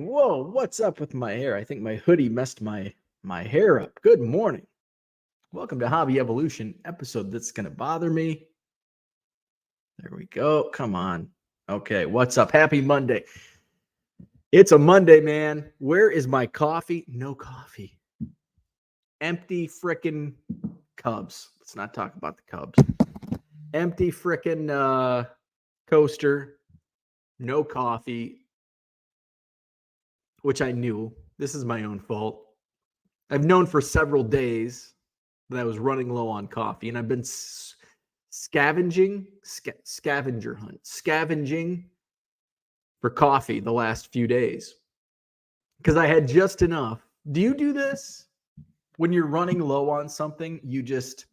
Whoa, what's up with my hair? I think my hoodie messed my hair up. Good morning. Welcome to Hobby Evolution, episode that's going to bother me. There we go. Come on. Okay, what's up? Happy Monday. It's a Monday, man. Where is my coffee? No coffee. Empty frickin' Cubs. Let's not talk about the Cubs. Empty frickin' coaster. No coffee. Which I knew. This is my own fault. I've known for several days that I was running low on coffee, and I've been scavenging for coffee the last few days because I had just enough. Do you do this when you're running low on something? You just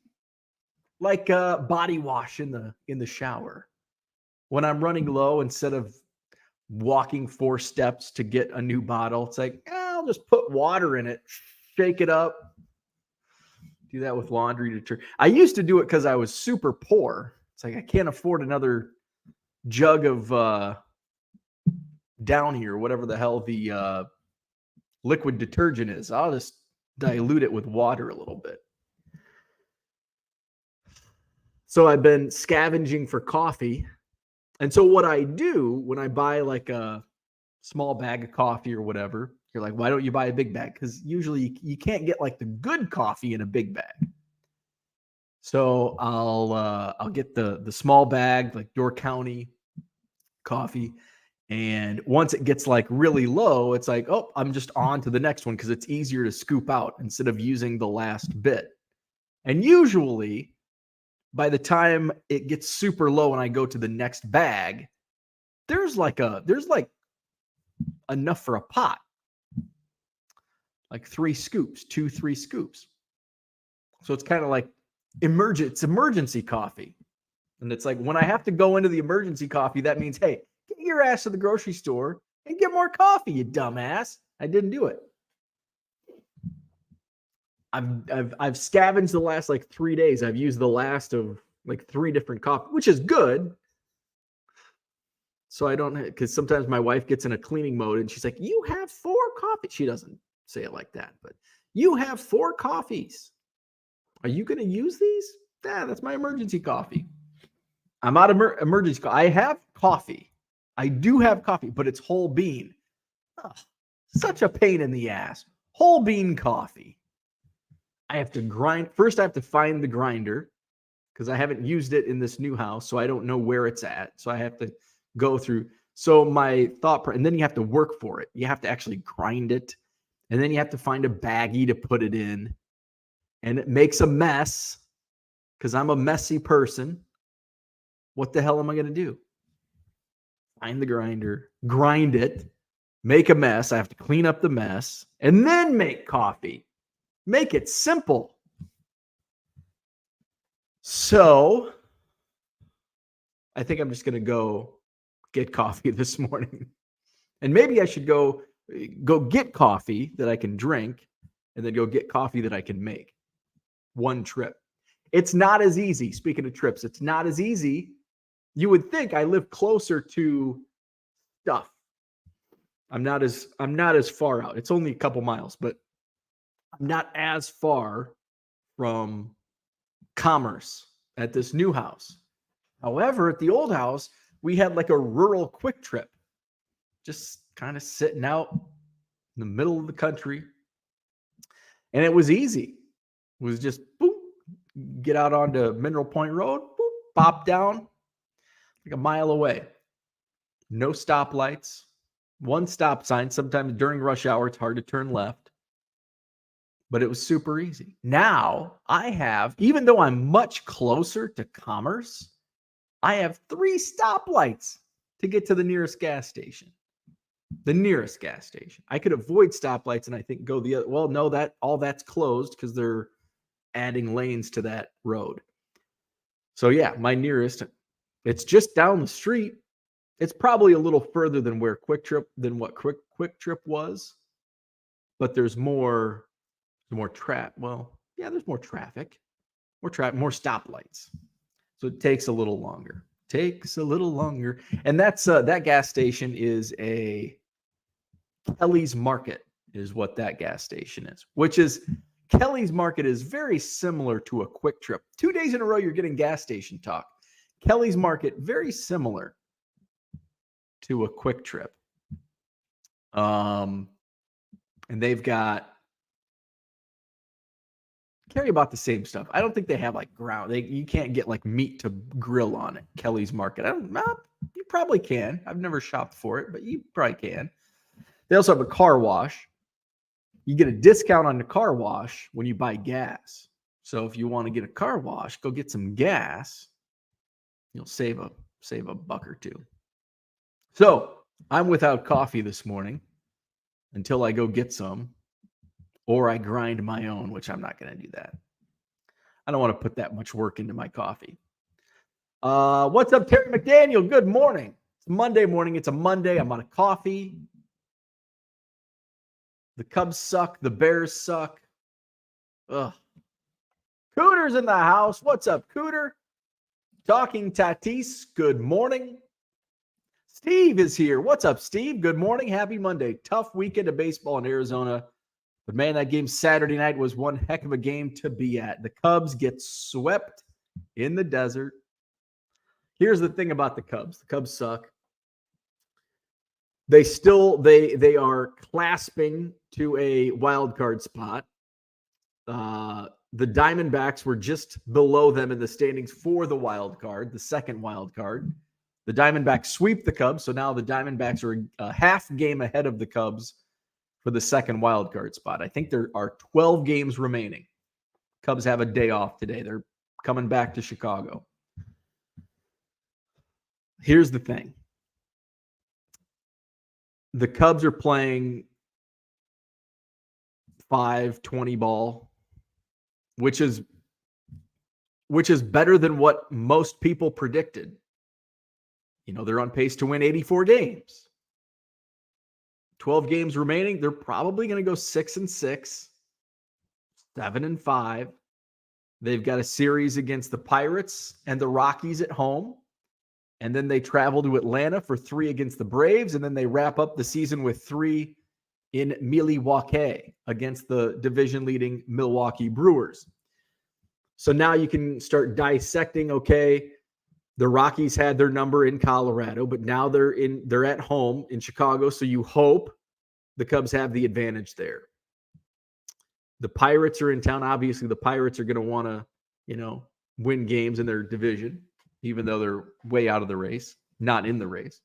like body wash in the shower. When I'm running low, instead of walking 4 steps to get a new bottle, it's like, I'll just put water in it, shake it up. Do that with laundry detergent. I used to do it because I was super poor. It's like I can't afford another jug of Down Here, whatever the hell the liquid detergent is. I'll just dilute it with water a little bit. So I've been scavenging for coffee. And so what I do when I buy like a small bag of coffee or whatever, you're like, why don't you buy a big bag? Because usually you can't get like the good coffee in a big bag. So I'll get the small bag, like Door County coffee. And once it gets like really low, it's like, oh, I'm just on to the next one because it's easier to scoop out instead of using the last bit. And usually by the time it gets super low and I go to the next bag, there's like enough for a pot. Like 3 scoops, 3 scoops. So it's kind of like emergency coffee. And it's like when I have to go into the emergency coffee, that means, hey, get your ass to the grocery store and get more coffee, you dumbass. I didn't do it. I've scavenged the last like 3 days. I've used the last of like 3 different coffee, which is good. So I don't, because sometimes my wife gets in a cleaning mode and she's like, you have 4 coffees. She doesn't say it like that, but you have 4 coffees. Are you going to use these? That's my emergency coffee. I'm out of emergency coffee. I have coffee. I do have coffee, but it's whole bean. Oh, such a pain in the ass. Whole bean coffee. I have to grind. First, I have to find the grinder because I haven't used it in this new house, so I don't know where it's at. So I have to go through. So my thought, and then you have to work for it. You have to actually grind it, and then you have to find a baggie to put it in, and it makes a mess because I'm a messy person. What the hell am I going to do? Find the grinder, grind it, make a mess. I have to clean up the mess, and then make coffee. Make it simple. So I think I'm just going to go get coffee this morning. And maybe I should go get coffee that I can drink and then go get coffee that I can make. One trip. It's not as easy. Speaking of trips, it's not as easy. You would think I live closer to stuff. I'm not as far out. It's only a couple miles, but I'm not as far from Commerce at this new house. However, at the old house, we had like a rural quick trip, just kind of sitting out in the middle of the country. And it was easy. It was just boop, get out onto Mineral Point Road, boop, pop down like a mile away. No stoplights, 1 stop sign. Sometimes during rush hour, it's hard to turn left. But it was super easy. Now I have, even though I'm much closer to Commerce, I have 3 stoplights to get to the nearest gas station. The nearest gas station. I could avoid stoplights and I think go the other. Well, no, all that's closed because they're adding lanes to that road. So yeah, my nearest, it's just down the street. It's probably a little further than what Quick Trip was, but there's more traffic. Well, yeah, there's more traffic, more stoplights. So it takes a little longer. And that's that gas station is a Kelly's Market is what that gas station is, which is Kelly's Market is very similar to a Quick Trip. 2 days in a row, you're getting gas station talk. Kelly's Market, very similar to a Quick Trip. And they've carry about the same stuff. I don't think they have like ground. You can't get like meat to grill on it. Kelly's Market. You probably can. I've never shopped for it, but you probably can. They also have a car wash. You get a discount on the car wash when you buy gas. So if you want to get a car wash, go get some gas. You'll save a buck or two. So I'm without coffee this morning until I go get some, or I grind my own, which I'm not going to do that. I don't want to put that much work into my coffee. What's up, Terry McDaniel? Good morning. It's Monday morning. It's a Monday. I'm out of coffee. The Cubs suck. The Bears suck. Ugh. Cooter's in the house. What's up, Cooter? Talking Tatis. Good morning. Steve is here. What's up, Steve? Good morning. Happy Monday. Tough weekend of baseball in Arizona. But, man, that game Saturday night was one heck of a game to be at. The Cubs get swept in the desert. Here's the thing about the Cubs. The Cubs suck. They are clasping to a wild card spot. The Diamondbacks were just below them in the standings for the wild card, the second wild card. The Diamondbacks sweep the Cubs, so now the Diamondbacks are a half game ahead of the Cubs for the second wild card spot. I think there are 12 games remaining. Cubs have a day off today. They're coming back to Chicago. Here's the thing. The Cubs are playing 5-20 ball, which is better than what most people predicted. You know, they're on pace to win 84 games. 12 games remaining. They're probably going to go 6-6, 7-5. They've got a series against the Pirates and the Rockies at home. And then they travel to Atlanta for 3 against the Braves. And then they wrap up the season with 3 in Milwaukee against the division-leading Milwaukee Brewers. So now you can start dissecting, okay, the Rockies had their number in Colorado, but now they're at home in Chicago, so you hope the Cubs have the advantage there. The Pirates are in town. Obviously, the Pirates are going to want to, win games in their division, even though they're way out of the race, not in the race.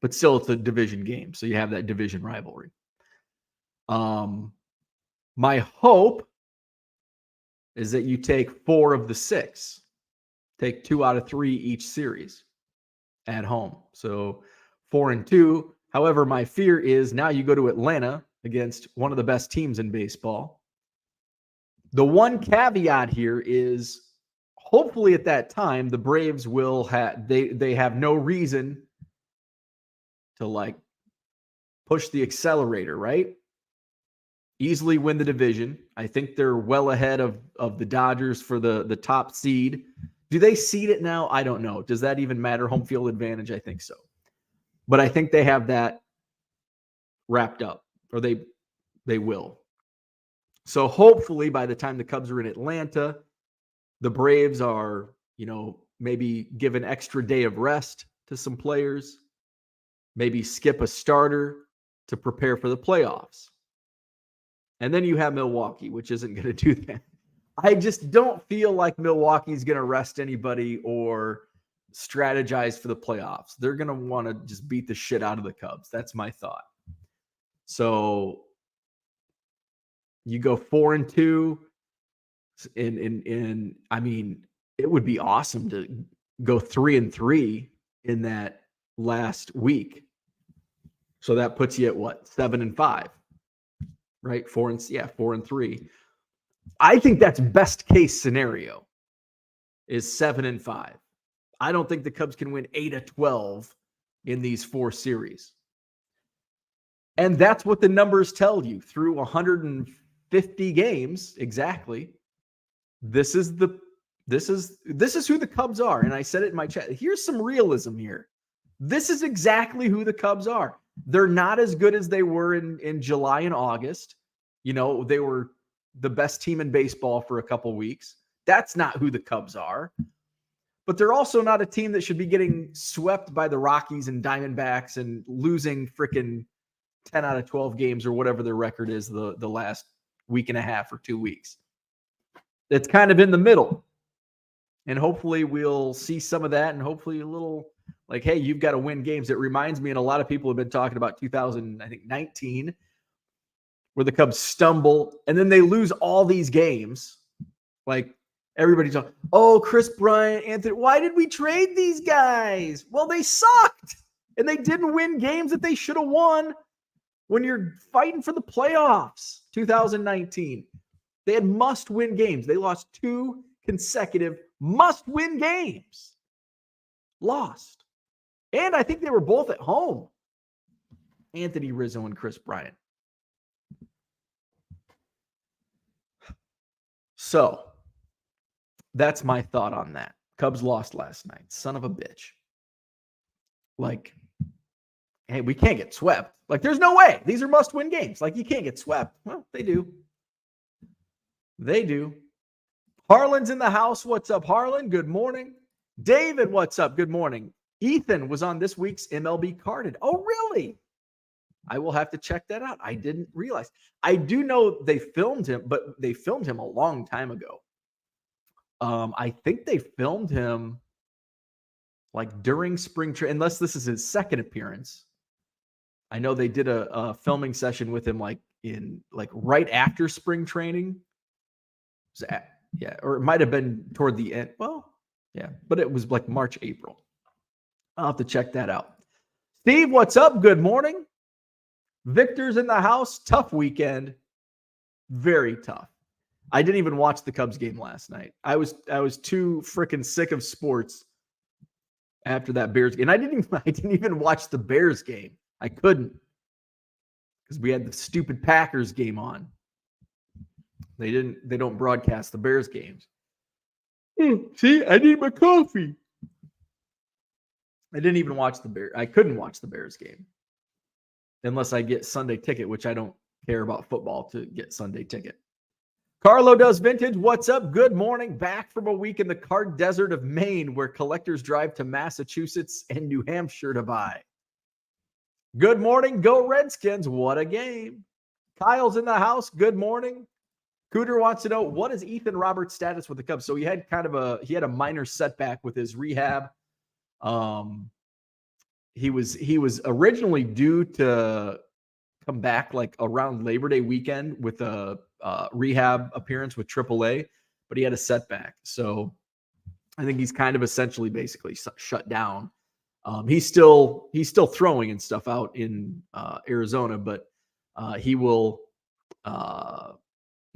But still, it's a division game, so you have that division rivalry. My hope is that you take 4 of the 6. Take 2 out of 3 each series at home. So 4-2. However, my fear is now you go to Atlanta against one of the best teams in baseball. The one caveat here is hopefully at that time, the Braves will have, they have no reason to push the accelerator, right? Easily win the division. I think they're well ahead of the Dodgers for the top seed. Do they seed it now? I don't know. Does that even matter? Home field advantage? I think so. But I think they have that wrapped up, or they will. So hopefully by the time the Cubs are in Atlanta, the Braves are, maybe give an extra day of rest to some players, maybe skip a starter to prepare for the playoffs. And then you have Milwaukee, which isn't going to do that. I just don't feel like Milwaukee's going to rest anybody or strategize for the playoffs. They're going to want to just beat the shit out of the Cubs. That's my thought. So you go 4-2 and I mean, it would be awesome to go 3-3 in that last week. So that puts you at what? 7-5, right? 4-3. I think that's best case scenario is 7-5. I don't think the Cubs can win 8-12 in these 4 series. And that's what the numbers tell you through 150 games exactly. This is who the Cubs are. And I said it in my chat. Here's some realism here. This is exactly who the Cubs are. They're not as good as they were in July and August. They were the best team in baseball for a couple weeks. That's not who the Cubs are. But they're also not a team that should be getting swept by the Rockies and Diamondbacks and losing freaking 10 out of 12 games or whatever their record is the last week and a half or 2 weeks. It's kind of in the middle. And hopefully we'll see some of that, and hopefully a little like, hey, you've got to win games. It reminds me, and a lot of people have been talking about 2019, where the Cubs stumble and then they lose all these games. Like everybody's talking, oh, Chris Bryant, Anthony, why did we trade these guys? Well, they sucked and they didn't win games that they should have won when you're fighting for the playoffs. 2019, they had must-win games. They lost 2 consecutive must-win games. Lost. And I think they were both at home. Anthony Rizzo and Chris Bryant. So that's my thought on that. Cubs lost last night. Son of a bitch. Like, hey, we can't get swept. Like, there's no way. These are must-win games. Like, you can't get swept. Well, they do. They do. Harlan's in the house. What's up, Harlan? Good morning. David, what's up? Good morning. Ethan was on this week's MLB Carded. Oh, really? I will have to check that out. I didn't realize. I do know they filmed him, but they filmed him a long time ago. I think they filmed him like during spring training, unless this is his second appearance. I know they did a filming session with him like right after spring training. Or it might have been toward the end. Well, yeah, but it was like March, April. I'll have to check that out. Steve, what's up? Good morning. Victor's in the house. Tough weekend. Very tough. I didn't even watch the Cubs game last night. I was too freaking sick of sports after that Bears game. And I didn't even watch the Bears game. I couldn't because we had the stupid Packers game on. They don't broadcast the Bears games. See, I need my coffee. I didn't even watch the Bears. I couldn't watch the Bears game unless I get Sunday ticket, which I don't care about football to get Sunday ticket. Carlo does vintage. What's up? Good morning. Back from a week in the card desert of Maine, where collectors drive to Massachusetts and New Hampshire to buy. Good morning. Go Redskins. What a game. Kyle's in the house. Good morning. Cooter wants to know, what is Ethan Roberts' status with the Cubs? So he had a minor setback with his rehab. He was originally due to come back like around Labor Day weekend with a rehab appearance with AAA, but he had a setback. So I think he's kind of essentially basically shut down. He's still throwing and stuff out in Arizona, but he will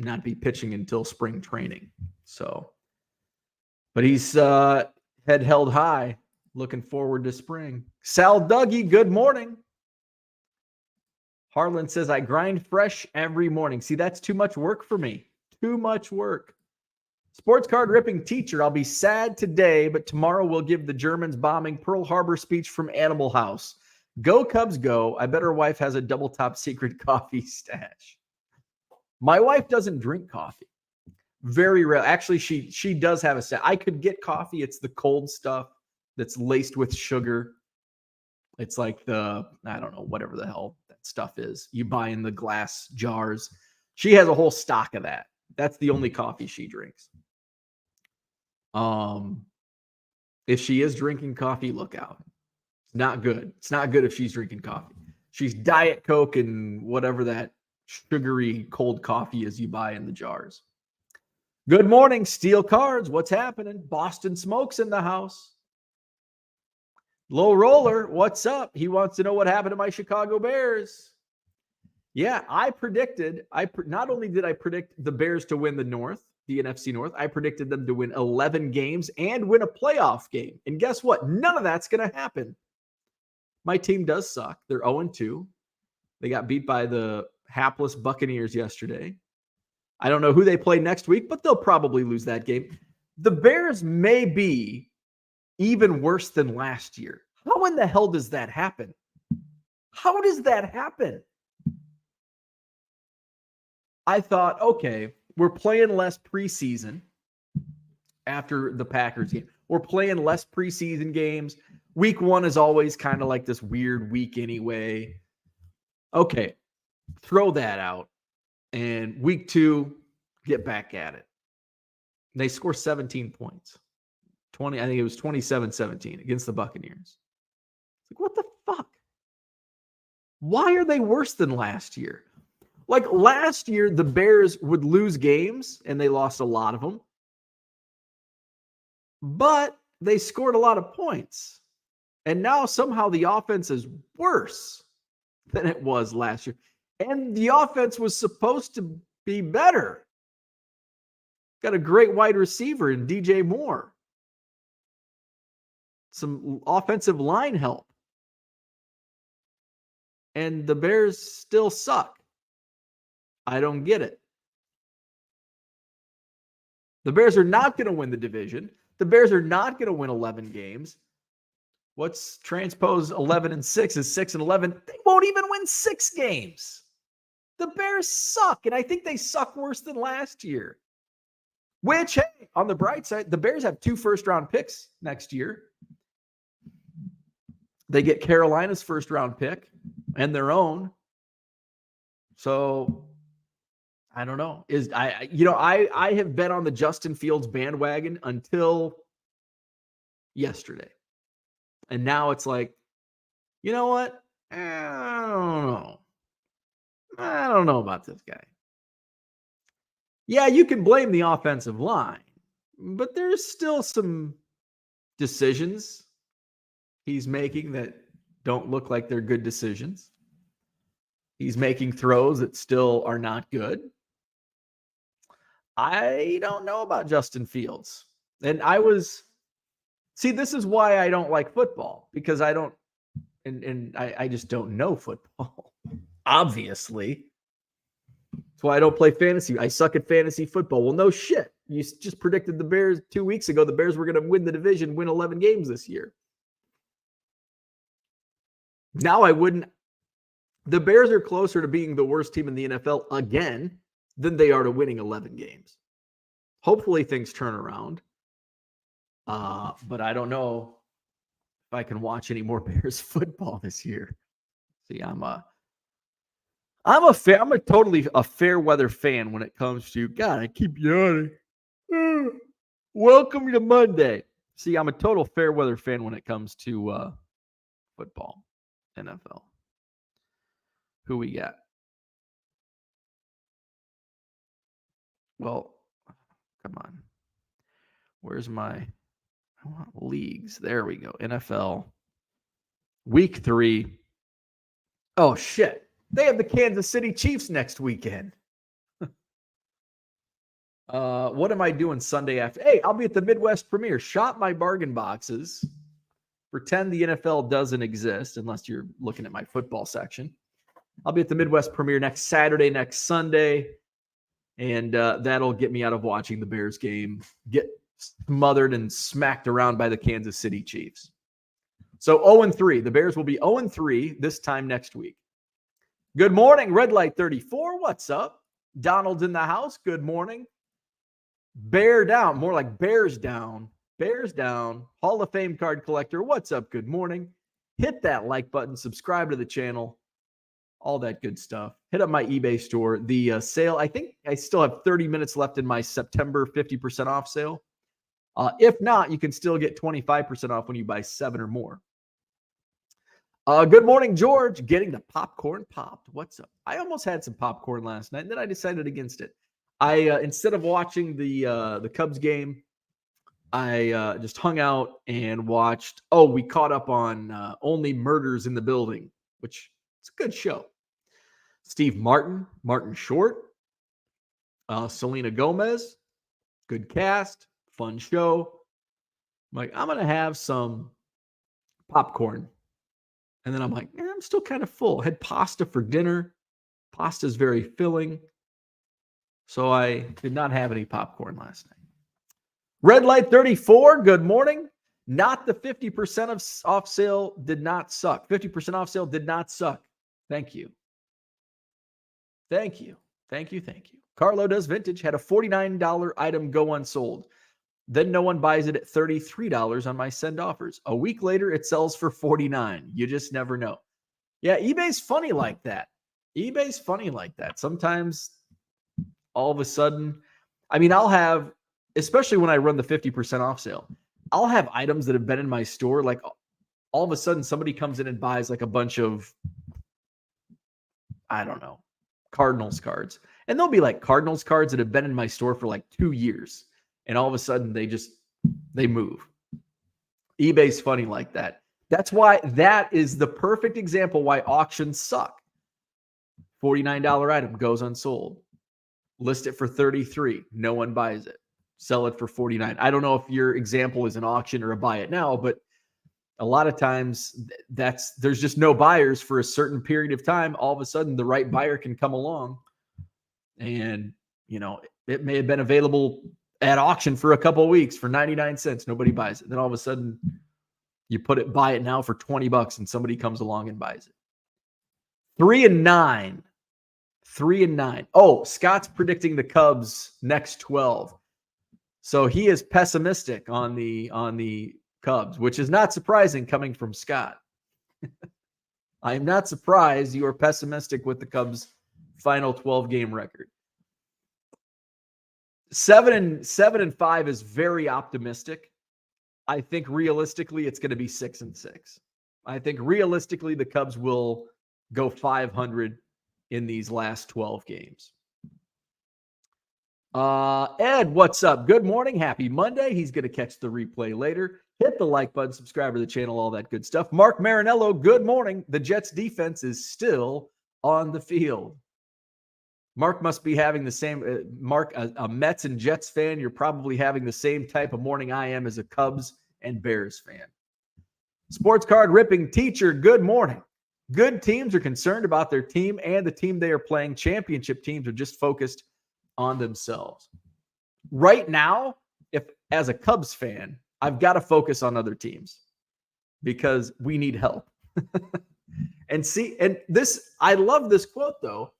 not be pitching until spring training. So, but he's head held high, looking forward to spring. Sal Dougie, good morning. Harlan says, I grind fresh every morning. See, that's too much work for me. Too much work. Sports card ripping teacher, I'll be sad today, but tomorrow we'll give the Germans bombing Pearl Harbor speech from Animal House. Go Cubs go. I bet her wife has a double top secret coffee stash. My wife doesn't drink coffee. Very rare. Actually, she does have a stash. I could get coffee. It's the cold stuff that's laced with sugar. It's like I don't know, whatever the hell that stuff is. You buy in the glass jars. She has a whole stock of that. That's the only coffee she drinks. If she is drinking coffee, look out. It's not good. It's not good if she's drinking coffee. She's Diet Coke and whatever that sugary cold coffee is you buy in the jars. Good morning, Steel Cards. What's happening? Boston Smokes in the house. Low Roller, what's up? He wants to know what happened to my Chicago Bears. Yeah, I predicted. Not only did I predict the Bears to win the NFC North, I predicted them to win 11 games and win a playoff game. And guess what? None of that's going to happen. My team does suck. They're 0-2. They got beat by the hapless Buccaneers yesterday. I don't know who they play next week, but they'll probably lose that game. The Bears may be even worse than last year. How in the hell does that happen? How does that happen? I thought, okay, we're playing less preseason after the Packers game. We're playing less preseason games. Week 1 is always kind of like this weird week anyway. Okay, throw that out. And week 2, get back at it. They score 17 points. I think it was 27-17 against the Buccaneers. Like, what the fuck? Why are they worse than last year? Like last year, the Bears would lose games, and they lost a lot of them. But they scored a lot of points. And now somehow the offense is worse than it was last year. And the offense was supposed to be better. Got a great wide receiver in DJ Moore. Some offensive line help. And the Bears still suck. I don't get it. The Bears are not going to win the division. The Bears are not going to win 11 games. What's transpose 11-6 is 6-11. They won't even win 6 games. The Bears suck, and I think they suck worse than last year. Which, hey, on the bright side, the Bears have 2 first-round picks next year. They get Carolina's first-round pick and their own. So, I don't know. I have been on the Justin Fields bandwagon until yesterday. And now it's like, you know what? I don't know. I don't know about this guy. Yeah, you can blame the offensive line, but there's still some decisions he's making that don't look like they're good decisions. He's making throws that still are not good. I don't know about Justin Fields. And this is why I don't like football, because I don't, and I just don't know football, obviously. That's why I don't play fantasy. I suck at fantasy football. Well, no shit. You just predicted the Bears 2 weeks ago. The Bears were going to win the division, win 11 games this year. Now I wouldn't. The Bears are closer to being the worst team in the NFL again than they are to winning 11 games. Hopefully things turn around. But I don't know if I can watch any more Bears football this year. See, I'm totally a fair weather fan when it comes to, God, I keep yawning. Welcome to Monday. See, I'm a total fair weather fan when it comes to football, NFL. Who we got? Well, come on. Where's I want leagues. There we go. NFL. Week 3. Oh, shit. They have the Kansas City Chiefs next weekend. What am I doing Sunday after? Hey, I'll be at the Midwest Premiere. Shop my bargain boxes. Pretend the NFL doesn't exist unless you're looking at my football section. I'll be at the Midwest Premiere next Saturday, next Sunday. And that'll get me out of watching the Bears game, get smothered and smacked around by the Kansas City Chiefs. So 0-3. The Bears will be 0-3 this time next week. Good morning, Red Light 34. What's up? Donald's in the house. Good morning. Bear down. More like Bears down. Bears down. Hall of Fame card collector. What's up? Good morning. Hit that like button. Subscribe to the channel. All that good stuff. Hit up my eBay store. The sale, I think I still have 30 minutes left in my September 50% off sale. If not, you can still get 25% off when you buy 7 or more. Good morning, George. Getting the popcorn popped. What's up? I almost had some popcorn last night, and then I decided against it. I instead of watching the Cubs game, I just hung out and watched. Oh, we caught up on Only Murders in the Building, which it's a good show. Steve Martin, Martin Short, Selena Gomez, good cast, fun show. I'm like, I'm gonna have some popcorn. And then I'm like, I'm still kind of full. I had pasta for dinner. Pasta is very filling. So I did not have any popcorn last night. Red Light 34, good morning. Not the 50% off sale did not suck. 50% off sale did not suck. Thank you. Thank you. Thank you. Thank you. Carlo Does Vintage had a $49 item go unsold. Then no one buys it at $33 on my send offers. A week later, it sells for $49. You just never know. Yeah, eBay's funny like that. eBay's funny like that. Sometimes all of a sudden, I mean, I'll have, especially when I run the 50% off sale, I'll have items that have been in my store. Like all of a sudden somebody comes in and buys like a bunch of, I don't know, Cardinals cards. And they'll be like Cardinals cards that have been in my store for like 2 years. And all of a sudden they move. eBay's funny like that. That's why that is the perfect example why auctions suck. $49 item goes unsold. List it for $33. No one buys it. Sell it for $49. I don't know if your example is an auction or a buy it now, but a lot of times there's just no buyers for a certain period of time. All of a sudden the right buyer can come along and, it may have been available at auction for a couple of weeks for 99 cents. Nobody buys it. Then all of a sudden you buy it now for $20 and somebody comes along and buys it. 3 and 9. 3 and 9. Oh, Scott's predicting the Cubs next 12. So he is pessimistic on the Cubs, which is not surprising coming from Scott. I am not surprised you are pessimistic with the Cubs' final 12-game record. 7 and 5 is very optimistic. I think realistically it's going to be 6 and 6. I think realistically the Cubs will go 500 in these last 12 games. Ed, what's up? Good morning. Happy Monday. He's going to catch the replay later. Hit the like button, subscribe to the channel, all that good stuff. Mark Marinello, good morning. The Jets defense is still on the field. Mark must be having the same, Mark, a Mets and Jets fan. You're probably having the same type of morning I am as a Cubs and Bears fan. Sports card ripping teacher, good morning. Good teams are concerned about their team and the team they are playing. Championship teams are just focused on themselves. Right now, if as a Cubs fan, I've got to focus on other teams because we need help. And I love this quote though,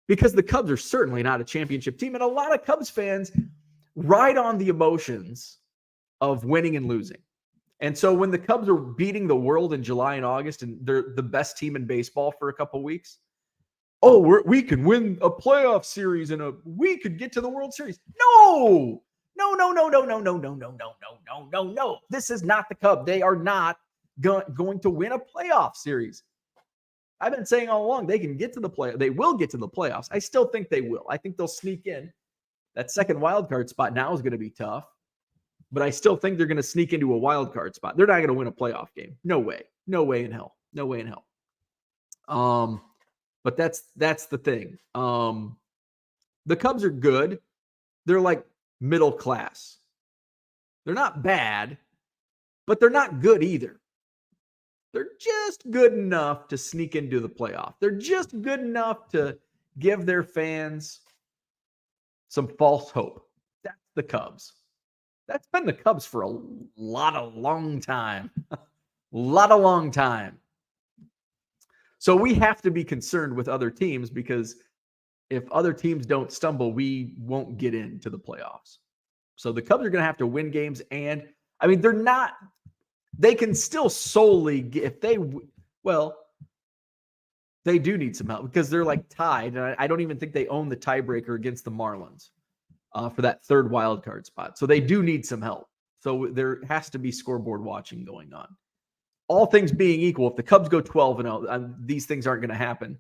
because the Cubs are certainly not a championship team. And a lot of Cubs fans ride on the emotions of winning and losing. And so when the Cubs are beating the world in July and August and they're the best team in baseball for a couple weeks, we can win a playoff series and we could get to the World Series. No. This is not the Cubs. They are not going to win a playoff series. I've been saying all along they can get to the playoffs. They will get to the playoffs. I still think they will. I think they'll sneak in. That second wild card spot now is going to be tough. But I still think they're going to sneak into a wild card spot. They're not going to win a playoff game. No way. No way in hell. No way in hell. But that's the thing. The Cubs are good. They're like middle class. They're not bad, but they're not good either. They're just good enough to sneak into the playoff. They're just good enough to give their fans some false hope. That's the Cubs. That's been the Cubs for a long time. Long time. So we have to be concerned with other teams because if other teams don't stumble, we won't get into the playoffs. So the Cubs are going to have to win games. And I mean, they can still solely get, they do need some help because they're like tied. And I don't even think they own the tiebreaker against the Marlins for that third wild card spot. So they do need some help. So there has to be scoreboard watching going on. All things being equal, if the Cubs go 12-0, these things aren't going to happen.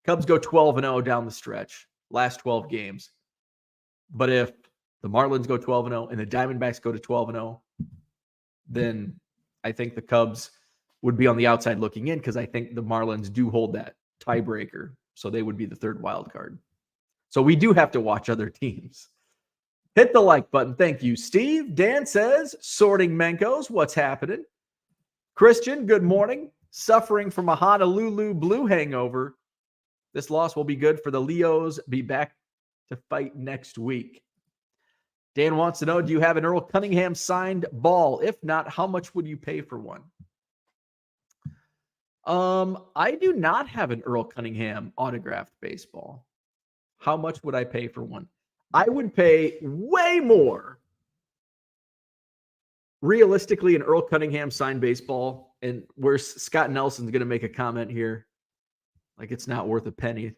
Cubs go 12-0 down the stretch, last 12 games. But if the Marlins go 12-0 and the Diamondbacks go to 12-0, then I think the Cubs would be on the outside looking in because I think the Marlins do hold that tiebreaker. So they would be the third wild card. So we do have to watch other teams. Hit the like button. Thank you, Steve. Dan says, sorting Menkos. What's happening? Christian, good morning. Suffering from a Honolulu Blue hangover. This loss will be good for the Leos. Be back to fight next week. Dan wants to know, do you have an Earl Cunningham signed ball? If not, how much would you pay for one? I do not have an Earl Cunningham autographed baseball. How much would I pay for one? I would pay way more. Realistically, an Earl Cunningham signed baseball, and where Scott Nelson's going to make a comment here, like it's not worth a penny.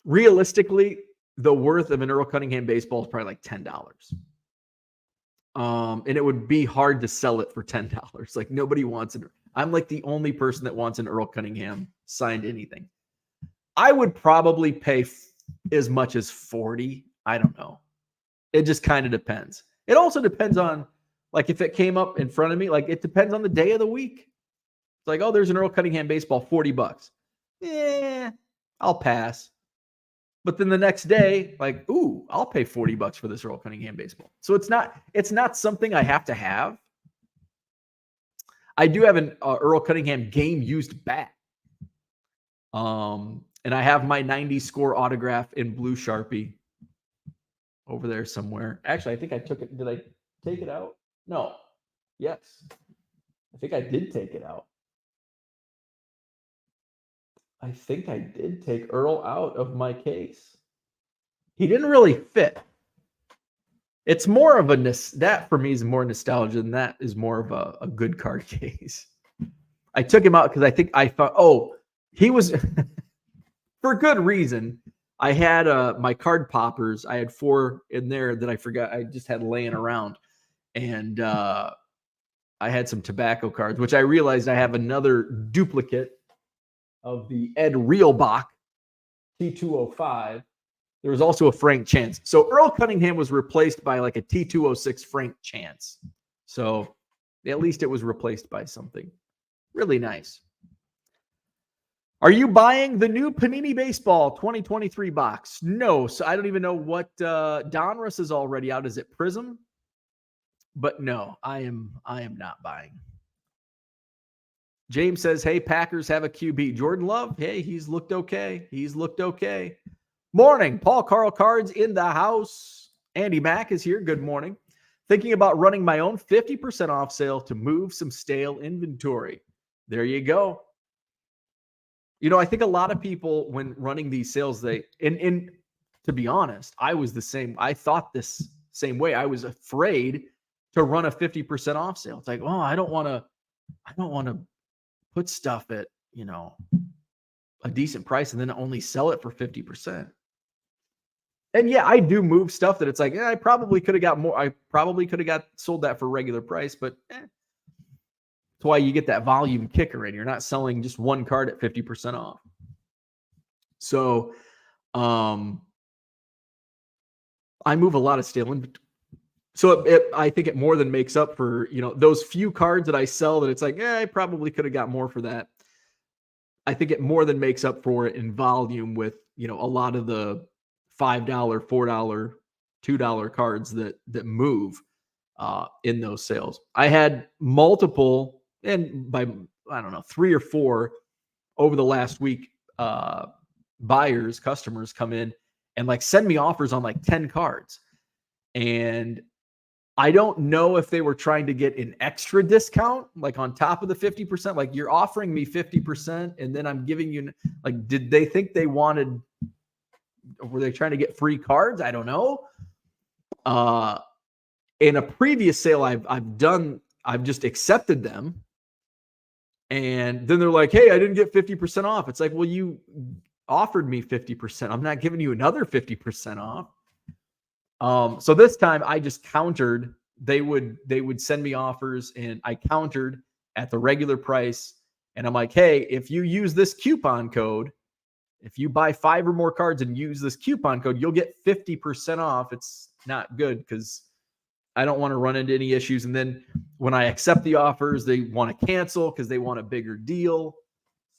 Realistically, the worth of an Earl Cunningham baseball is probably like $10. And it would be hard to sell it for $10. Like nobody wants it. I'm like the only person that wants an Earl Cunningham signed anything. I would probably pay as much as 40. I don't know. It just kind of depends. It also depends on, like, if it came up in front of me, like, it depends on the day of the week. It's like, oh, there's an Earl Cunningham baseball, $40. Yeah, I'll pass. But then the next day, like, ooh, I'll pay $40 for this Earl Cunningham baseball. So it's not something I have to have. I do have an Earl Cunningham game used bat. And I have my 90 score autograph in blue Sharpie over there somewhere. Actually, I think I took it. Did I take it out? No. Yes. I think I did take it out. I think I did take Earl out of my case. He didn't really fit. It's more of that for me is more nostalgia, and that is more of a good card case. I took him out because I think I thought, he was for good reason. I had my card poppers. I had 4 in there that I forgot. I just had laying around, and I had some tobacco cards, which I realized I have another duplicate of the Ed Realbach T205. There was also a Frank Chance. So Earl Cunningham was replaced by like a T206 Frank Chance. So at least it was replaced by something really nice. Are you buying the new Panini Baseball 2023 box? No. So I don't even know what Donruss is already out. Is it Prism? But no, I am not buying. James says, hey, Packers have a QB. Jordan Love, hey, he's looked okay. Morning. Paul Carl Cards in the house. Andy Mack is here. Good morning. Thinking about running my own 50% off sale to move some stale inventory. There you go. You know, I think a lot of people, when running these sales, and to be honest, I was the same. I thought this same way. I was afraid to run a 50% off sale. It's like, oh, I don't want to put stuff at, a decent price and then only sell it for 50%. And yeah, I do move stuff that it's like, I probably could have got more. I probably could have sold that for regular price, but that's why you get that volume kicker in. You're not selling just one card at 50% off. So, I move a lot of stale inventory. So I think it more than makes up for, those few cards that I sell that it's like, I probably could have got more for that. I think it more than makes up for it in volume with, a lot of the $5, $4, $2 cards that move in those sales. I had multiple, and by, 3 or 4 over the last week, customers come in and like send me offers on like 10 cards. And I don't know if they were trying to get an extra discount, like on top of the 50%, like you're offering me 50% and then I'm giving you, like, did they think they wanted, were they trying to get free cards? I don't know. In a previous sale I've just accepted them. And then they're like, hey, I didn't get 50% off. It's like, well, you offered me 50%. I'm not giving you another 50% off. So this time I just countered. They would send me offers and I countered at the regular price. And I'm like, hey, if you use this coupon code, if you buy 5 or more cards and use this coupon code, you'll get 50% off. It's not good because I don't want to run into any issues. And then when I accept the offers, they want to cancel because they want a bigger deal.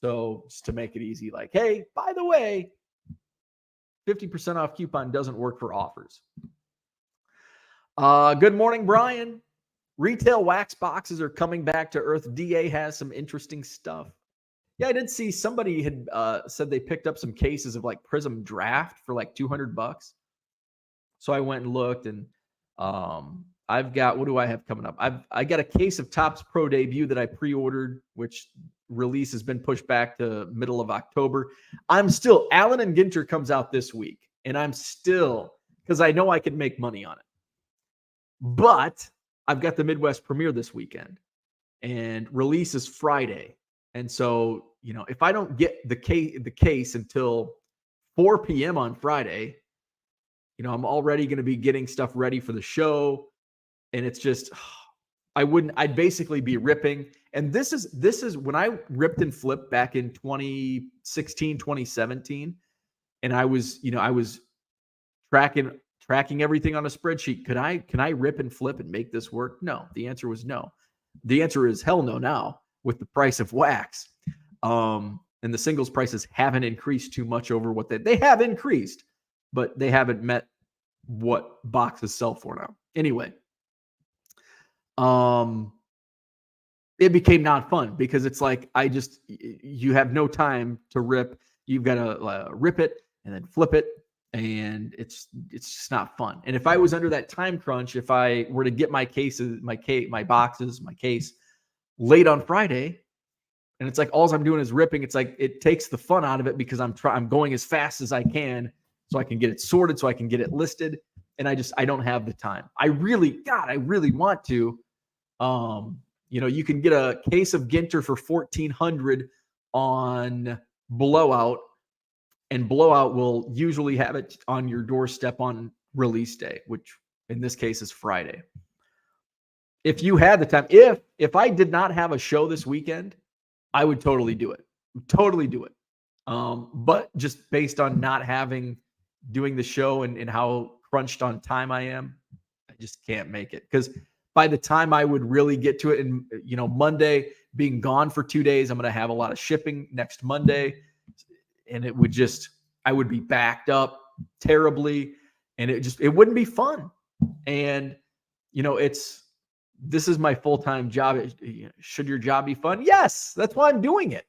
So just to make it easy, like, hey, by the way, 50% off coupon doesn't work for offers. Good morning, Brian. Retail wax boxes are coming back to earth. DA has some interesting stuff. Yeah, I did see somebody had said they picked up some cases of like Prism Draft for like $200. So I went and looked, and I've got, what do I have coming up? I got a case of Topps Pro Debut that I pre-ordered, which release has been pushed back to middle of October. Allen and Ginter comes out this week, and I'm still, because I know I can make money on it. But I've got the Midwest premiere this weekend, and release is Friday. And so, if I don't get the case until 4 p.m. on Friday, I'm already going to be getting stuff ready for the show. And it's just, I'd basically be ripping. And this is when I ripped and flipped back in 2016, 2017. And I was tracking everything on a spreadsheet. Can I rip and flip and make this work? No. The answer was no. The answer is hell no now with the price of wax. And the singles prices haven't increased too much over what they have increased, but they haven't met what boxes sell for now. Anyway, it became not fun because it's like, you have no time to rip. You've got to rip it and then flip it. And it's just not fun. And if I was under that time crunch, if I were to get my cases, my boxes, my case late on Friday, and it's like, all I'm doing is ripping. It's like, it takes the fun out of it because I'm going as fast as I can so I can get it sorted, so I can get it listed. And I don't have the time. I really want to. You can get a case of Ginter for $1,400 on Blowout, and Blowout will usually have it on your doorstep on release day, which in this case is Friday. If you had the time, if I did not have a show this weekend, I would totally do it. But just based on not doing the show and how crunched on time I am, I just can't make it. Because by the time I would really get to it, and Monday being gone for 2 days, I'm going to have a lot of shipping next Monday, and I would be backed up terribly, and it wouldn't be fun. And this is my full-time job. Should your job be fun? Yes, that's why I'm doing it.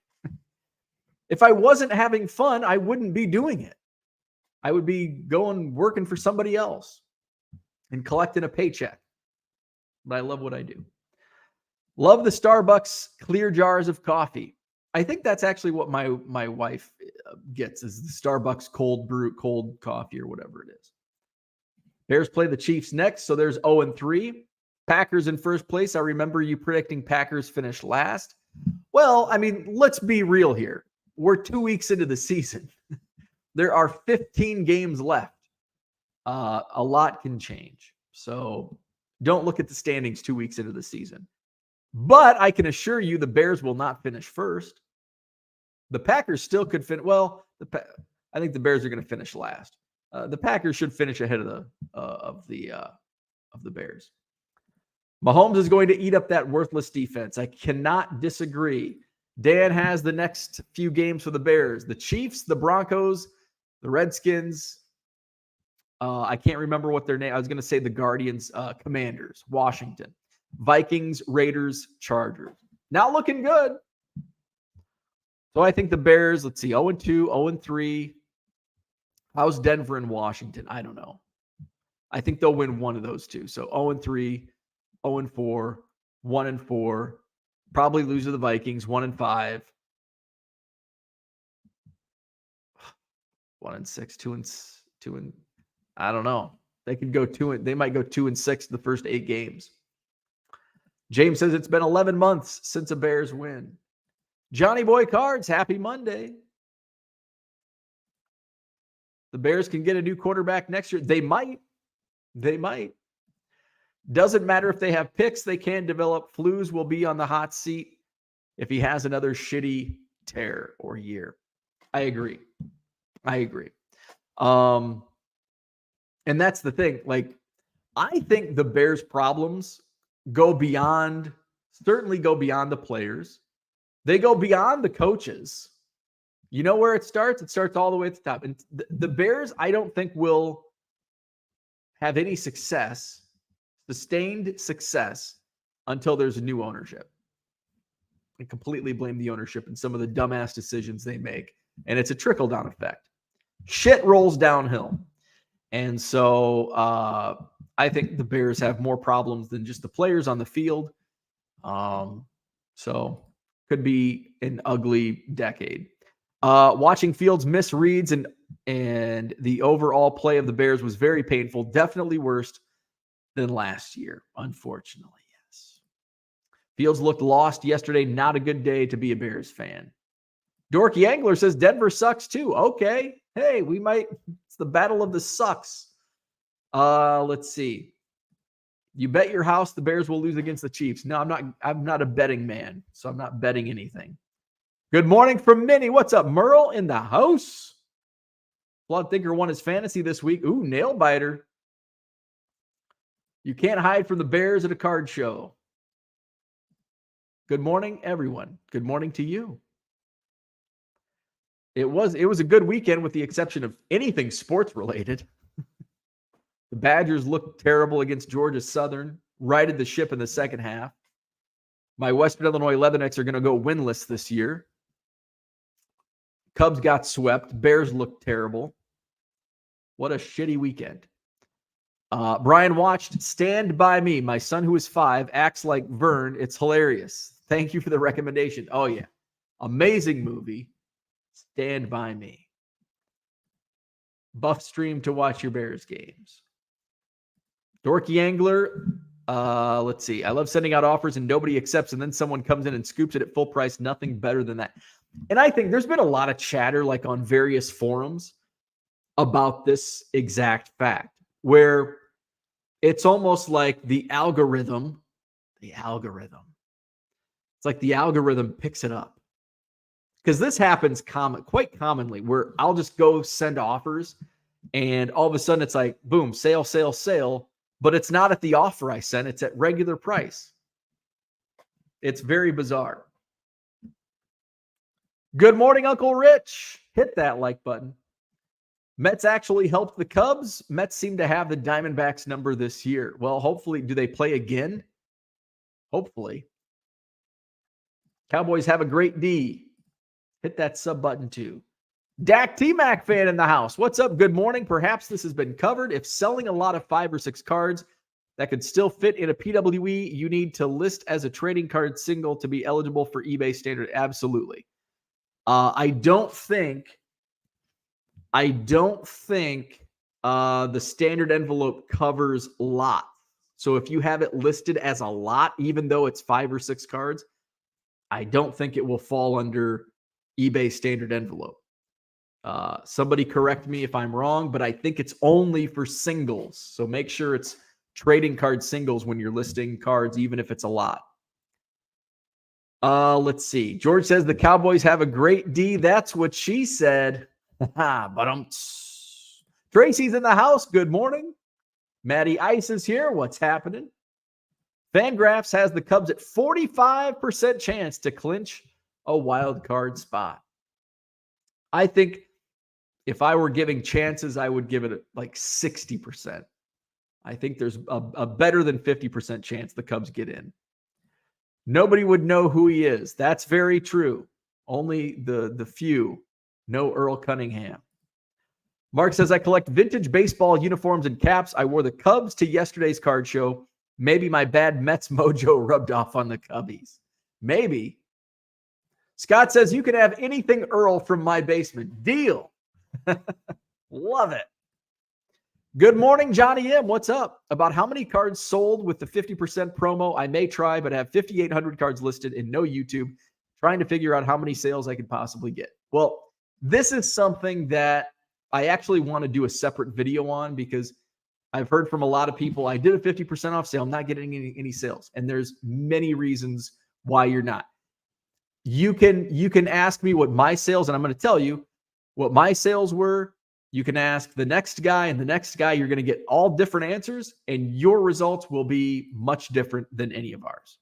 If I wasn't having fun, I wouldn't be doing it. I would be working for somebody else and collecting a paycheck. But I love what I do. Love the Starbucks clear jars of coffee. I think that's actually what my wife gets, is the Starbucks cold brew, cold coffee, or whatever it is. Bears play the Chiefs next, so there's 0-3. Packers in first place. I remember you predicting Packers finish last. Well, I mean, let's be real here. We're 2 weeks into the season. There are 15 games left. A lot can change. So don't look at the standings 2 weeks into the season. But I can assure you the Bears will not finish first. The Packers still could finish. Well, I think the Bears are going to finish last. The Packers should finish ahead of the Bears. Mahomes is going to eat up that worthless defense. I cannot disagree. Dan has the next few games for the Bears: the Chiefs, the Broncos, the Redskins. I can't remember what their name. I was going to say the Guardians, Commanders, Washington, Vikings, Raiders, Chargers. Not looking good. So I think the Bears, let's see, 0-2, 0-3. How's Denver and Washington? I don't know. I think they'll win one of those two. So 0-3, 0-4, 1-4. Probably lose to the Vikings, 1-5. 1-6, 2 I don't know. They could go they might go 2-6 the first 8 games. James says it's been 11 months since a Bears win. Johnny Boy Cards, happy Monday. The Bears can get a new quarterback next year. They might. Doesn't matter if they have picks, they can develop. Flus will be on the hot seat if he has another shitty tear or year. I agree. And that's the thing. Like, I think the Bears' problems certainly go beyond the players. They go beyond the coaches. You know where it starts? It starts all the way at the top. And the Bears, I don't think, will have any sustained success, until there's a new ownership. I completely blame the ownership and some of the dumbass decisions they make. And it's a trickle-down effect. Shit rolls downhill. And so I think the Bears have more problems than just the players on the field. So could be an ugly decade. Watching Fields miss reads and the overall play of the Bears was very painful. Definitely worse than last year, unfortunately. Yes. Fields looked lost yesterday. Not a good day to be a Bears fan. Dorky Angler says Denver sucks too. Okay. Hey, it's the battle of the sucks. Let's see. You bet your house the Bears will lose against the Chiefs. No, I'm not a betting man, so I'm not betting anything. Good morning from Minnie. What's up, Merle in the house? Blood Thinker won his fantasy this week. Ooh, nail biter. You can't hide from the Bears at a card show. Good morning, everyone. Good morning to you. It was a good weekend with the exception of anything sports related. The Badgers looked terrible against Georgia Southern, righted the ship in the second half. My Western Illinois Leathernecks are going to go winless this year. Cubs got swept. Bears looked terrible. What a shitty weekend. Brian watched Stand By Me. My son, who is 5, acts like Vern. It's hilarious. Thank you for the recommendation. Oh, yeah. Amazing movie. Stand By Me. Buff stream to watch your Bears games. Dorky Angler. Let's see. I love sending out offers and nobody accepts, and then someone comes in and scoops it at full price. Nothing better than that. And I think there's been a lot of chatter like on various forums about this exact fact, where it's almost like the algorithm. It's like the algorithm picks it up. Because this happens quite commonly where I'll just go send offers and all of a sudden it's like, boom, sale, sale, sale. But it's not at the offer I sent. It's at regular price. It's very bizarre. Good morning, Uncle Rich. Hit that like button. Mets actually helped the Cubs. Mets seem to have the Diamondbacks number this year. Well, hopefully, do they play again? Hopefully. Cowboys have a great D. Hit that sub button too. Dak T-Mac fan in the house. What's up? Good morning. Perhaps this has been covered. If selling a lot of 5 or 6 cards that could still fit in a PWE, you need to list as a trading card single to be eligible for eBay standard. Absolutely. I don't think the standard envelope covers lot. So if you have it listed as a lot, even though it's 5 or 6 cards, I don't think it will fall under eBay standard envelope. Somebody correct me if I'm wrong, but I think it's only for singles. So make sure it's trading card singles when you're listing cards, even if it's a lot. Let's see. George says the Cowboys have a great D. That's what she said. But Tracy's in the house. Good morning. Maddie Ice is here. What's happening? Fangraphs has the Cubs at 45% chance to clinch a wild card spot. I think if I were giving chances, I would give it like 60%. I think there's a better than 50% chance the Cubs get in. Nobody would know who he is. That's very true. Only the few know Earl Cunningham. Mark says, I collect vintage baseball uniforms and caps. I wore the Cubs to yesterday's card show. Maybe my bad Mets mojo rubbed off on the Cubbies. Maybe. Scott says, you can have anything Earl from my basement. Deal. Love it. Good morning, Johnny M. What's up? About how many cards sold with the 50% promo? I may try, but I have 5,800 cards listed and no YouTube. Trying to figure out how many sales I could possibly get. Well, this is something that I actually want to do a separate video on because I've heard from a lot of people, I did a 50% off sale. I'm not getting any sales. And there's many reasons why you're not. You can ask me what my sales, and I'm going to tell you what my sales were. You can ask the next guy and the next guy. You're going to get all different answers, and your results will be much different than any of ours.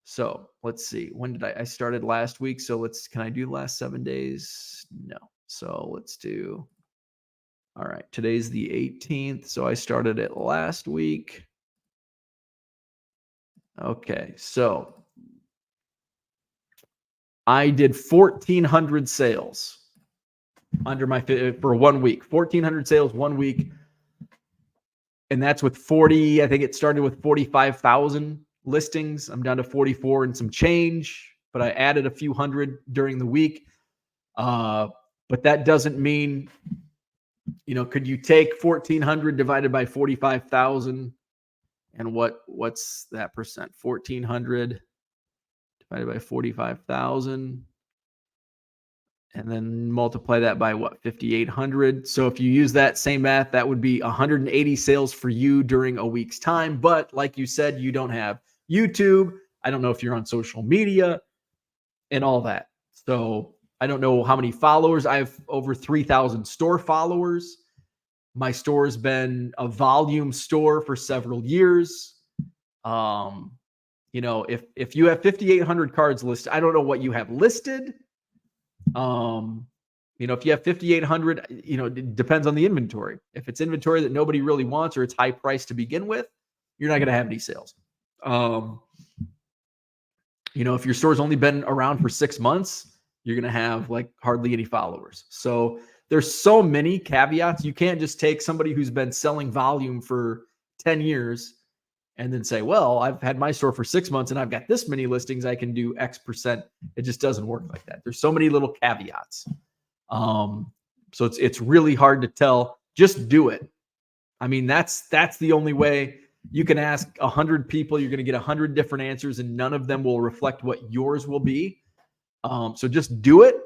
So let's see. When did I started last week? So can I do the last 7 days? No. So let's do, all right. Today's the 18th. So I started it last week. Okay. So I did 1,400 sales under for 1 week. 1,400 sales 1 week. And that's with 40. I think it started with 45,000 listings. I'm down to 44 and some change, but I added a few hundred during the week. But that doesn't mean, could you take 1,400 divided by 45,000? And what's that percent? 1,400 divided by 45,000. And then multiply that by 5,800. So if you use that same math, that would be 180 sales for you during a week's time. But like you said, you don't have YouTube. I don't know if you're on social media and all that. So I don't know how many followers. I have over 3,000 store followers. My store has been a volume store for several years. If you have 5,800 cards listed, I don't know what you have listed. If you have 5,800, it depends on the inventory. If it's inventory that nobody really wants or it's high price to begin with, you're not going to have any sales. If your store's only been around for 6 months, you're going to have like hardly any followers. So there's so many caveats. You can't just take somebody who's been selling volume for 10 years and then say, well, I've had my store for 6 months and I've got this many listings, I can do X percent. It just doesn't work like that. There's so many little caveats. So it's really hard to tell. Just do it. I mean, that's the only way. You can ask 100 people, you're going to get 100 different answers, and none of them will reflect what yours will be. So just do it.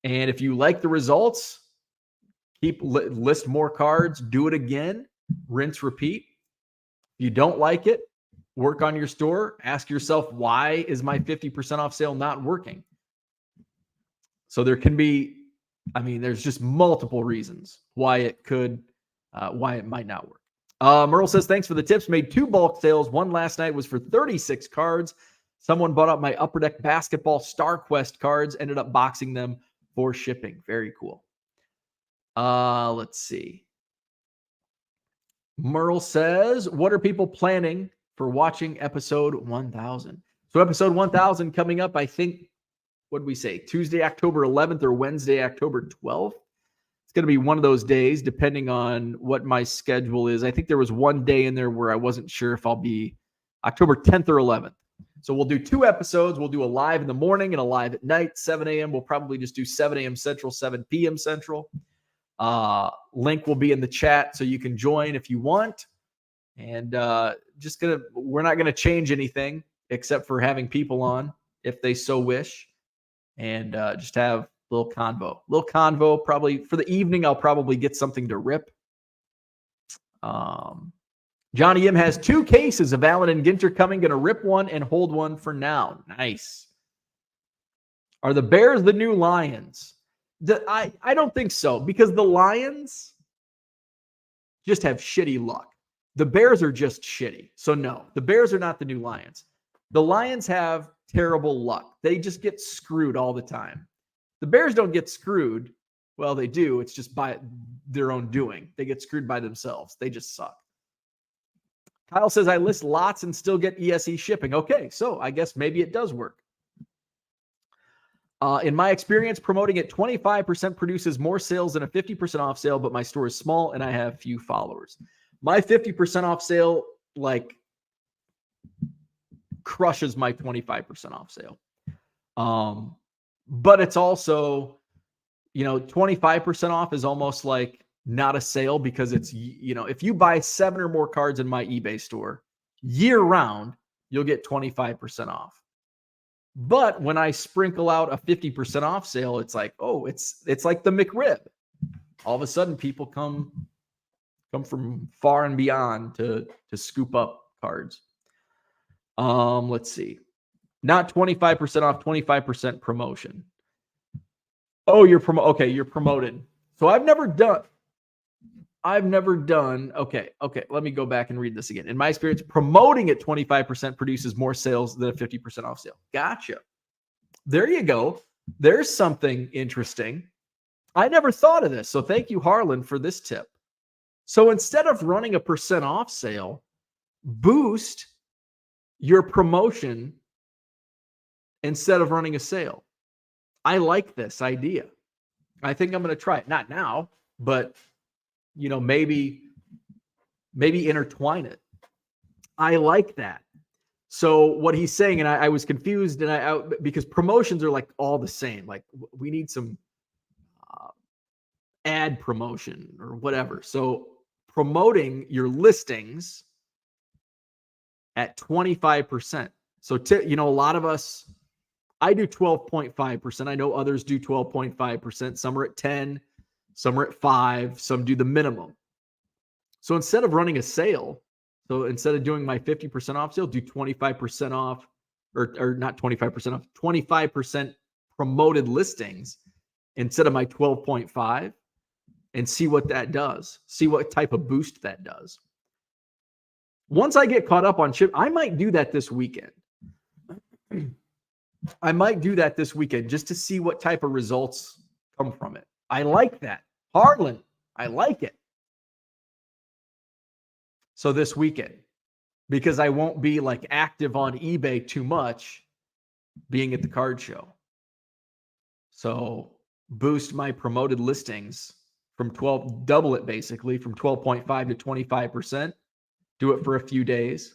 And if you like the results, list more cards, do it again, rinse, repeat. If you don't like it, work on your store. Ask yourself, why is my 50% off sale not working? So there can be, there's just multiple reasons why it might not work. Merle says, thanks for the tips. Made 2 bulk sales. One last night was for 36 cards. Someone bought up my Upper Deck Basketball Star Quest cards, ended up boxing them for shipping. Very cool. Let's see. Merle says, what are people planning for watching episode 1000? So episode 1000 coming up, I think, what did we say? Tuesday, October 11th or Wednesday, October 12th. It's going to be one of those days, depending on what my schedule is. I think there was one day in there where I wasn't sure if I'll be October 10th or 11th. So we'll do 2 episodes. We'll do a live in the morning and a live at night, 7 a.m. We'll probably just do 7 a.m. Central, 7 p.m. Central. Link will be in the chat so you can join if you want. And we're not going to change anything except for having people on if they so wish. And just have a little convo. Probably for the evening, I'll probably get something to rip. Johnny M has 2 cases of Allen and Ginter coming. Going to rip one and hold one for now. Nice. Are the Bears the new Lions? I don't think so, because the Lions just have shitty luck. The Bears are just shitty. So no, the Bears are not the new Lions. The Lions have terrible luck. They just get screwed all the time. The Bears don't get screwed. Well, they do. It's just by their own doing. They get screwed by themselves. They just suck. Kyle says, I list lots and still get ESE shipping. Okay, so I guess maybe it does work. In my experience, promoting at 25% produces more sales than a 50% off sale, but my store is small and I have few followers. My 50% off sale, crushes my 25% off sale. But it's also, 25% off is almost like not a sale, because it's, if you buy 7 or more cards in my eBay store year round, you'll get 25% off. But when I sprinkle out a 50% off sale, it's like, oh, it's like the McRib. All of a sudden, people come from far and beyond to scoop up cards. Let's see. Not 25% off, 25% promotion. Oh, you're promoted. So I've never done. Okay. Let me go back and read this again. In my experience, promoting at 25% produces more sales than a 50% off sale. Gotcha. There you go. There's something interesting. I never thought of this. So thank you, Harlan, for this tip. So instead of running a % off sale, boost your promotion instead of running a sale. I like this idea. I think I'm going to try it. Not now, but maybe Maybe intertwine it. I like that. So what he's saying, and I was confused, and because promotions are like all the same. Like we need some ad promotion or whatever. So promoting your listings at 25%. So a lot of us, I do 12.5%. I know others do 12.5%. Some are at 10, some are at 5, some do the minimum. So instead of running a sale, so instead of doing my 50% off sale, do 25% off, or not 25% off, 25% promoted listings instead of my 12.5, and see what that does. See what type of boost that does. Once I get caught up on chip, I might do that this weekend. I might do that this weekend just to see what type of results come from it. I like that. Harlan, I like it. So this weekend, because I won't be like active on eBay too much being at the card show. So boost my promoted listings from 12, double it basically from 12.5 to 25%. Do it for a few days.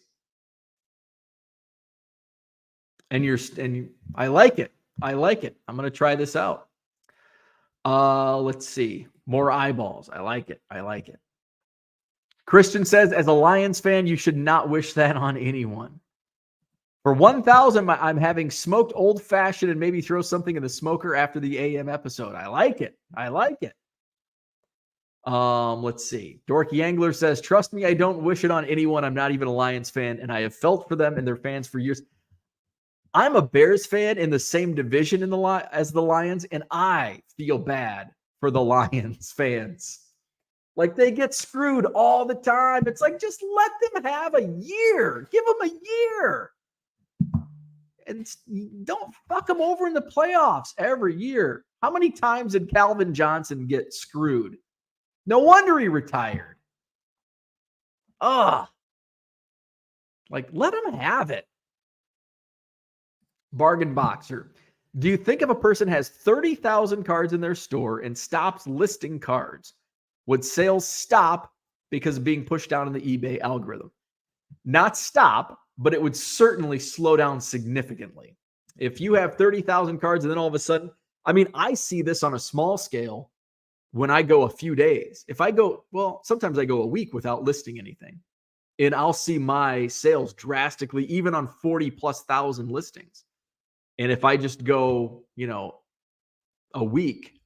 And I like it. I like it. I'm going to try this out. Let's see. More eyeballs. I like it. I like it. Christian says, as a Lions fan, you should not wish that on anyone. For 1,000, I'm having smoked old fashioned and maybe throw something in the smoker after the AM episode. I like it. I like it. Let's see. Dorky Angler says, trust me, I don't wish it on anyone. I'm not even a Lions fan, and I have felt for them and their fans for years. I'm a Bears fan in the same division as the Lions, and I feel bad for the Lions fans. Like, they get screwed all the time. It's like, just let them have a year. Give them a year. And don't fuck them over in the playoffs every year. How many times did Calvin Johnson get screwed? No wonder he retired. Like, let him have it. Bargain Boxer. Do you think if a person has 30,000 cards in their store and stops listing cards, would sales stop because of being pushed down in the eBay algorithm? Not stop, but it would certainly slow down significantly. If you have 30,000 cards and then all of a sudden, I see this on a small scale when I go a few days. If I go, sometimes I go a week without listing anything, and I'll see my sales drastically, even on 40,000+ listings. And if I just go, a week,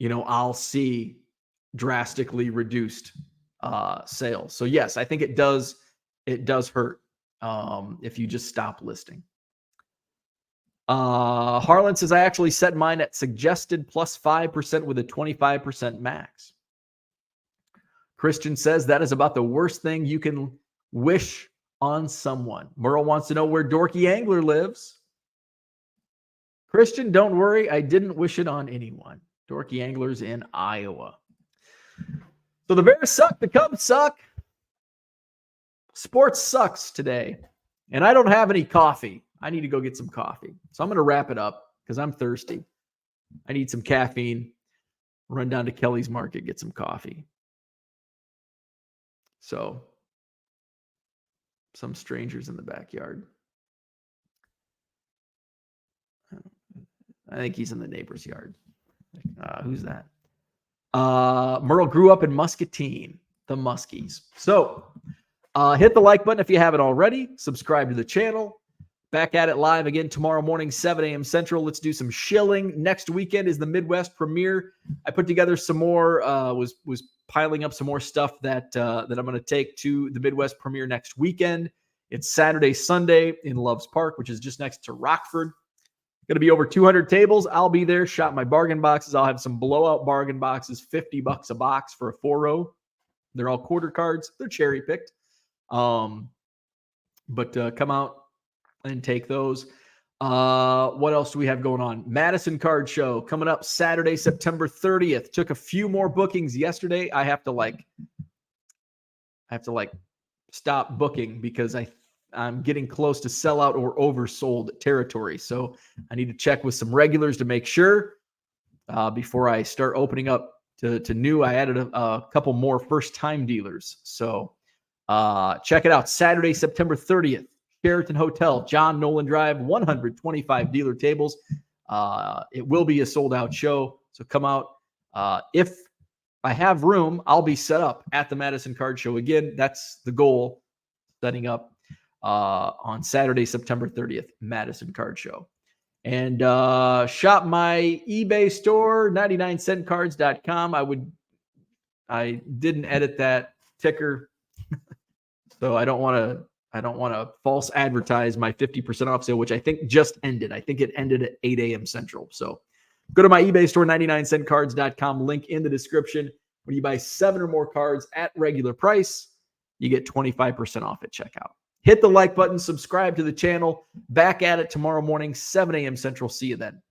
I'll see drastically reduced sales. So yes, I think it does hurt if you just stop listing. Harlan says, I actually set mine at suggested plus 5% with a 25% max. Christian says that is about the worst thing you can wish on someone. Merle wants to know where Dorky Angler lives. Christian, don't worry. I didn't wish it on anyone. Dorky Angler's in Iowa. So the Bears suck. The Cubs suck. Sports sucks today. And I don't have any coffee. I need to go get some coffee. So I'm going to wrap it up because I'm thirsty. I need some caffeine. Run down to Kelly's Market, get some coffee. So, some strangers in the backyard. I think he's in the neighbor's yard. Who's that? Merle grew up in Muscatine, the Muskies. So, hit the like button if you haven't already. Subscribe to the channel. Back at it live again tomorrow morning, 7 a.m. Central. Let's do some shilling. Next weekend is the Midwest premiere. I put together some more, was piling up some more stuff that I'm going to take to the Midwest premiere next weekend. It's Saturday, Sunday in Loves Park, which is just next to Rockford. Going to be over 200 tables. I'll be there. Shop my bargain boxes. I'll have some blowout bargain boxes, $50 a box for a 4-row. They're all quarter cards. They're cherry picked. But come out and take those. What else do we have going on? Madison Card Show coming up Saturday, September 30th. Took a few more bookings yesterday. I have to stop booking because I'm getting close to sellout or oversold territory. So I need to check with some regulars to make sure before I start opening up to new. I added a couple more first-time dealers. So check it out. Saturday, September 30th, Sheraton Hotel, John Nolan Drive, 125 dealer tables. It will be a sold-out show, so come out. If I have room, I'll be set up at the Madison Card Show. Again, that's the goal, setting up on Saturday, September 30th, Madison Card Show. And shop my eBay store, 99centcards.com. I didn't edit that ticker, so I don't want to false advertise my 50% off sale, which I think just ended. I think it ended at 8 a.m. Central. So go to my eBay store, 99centcards.com, link in the description. When you buy 7 or more cards at regular price, you get 25% off at checkout. Hit the like button, subscribe to the channel. Back at it tomorrow morning, 7 a.m. Central. See you then.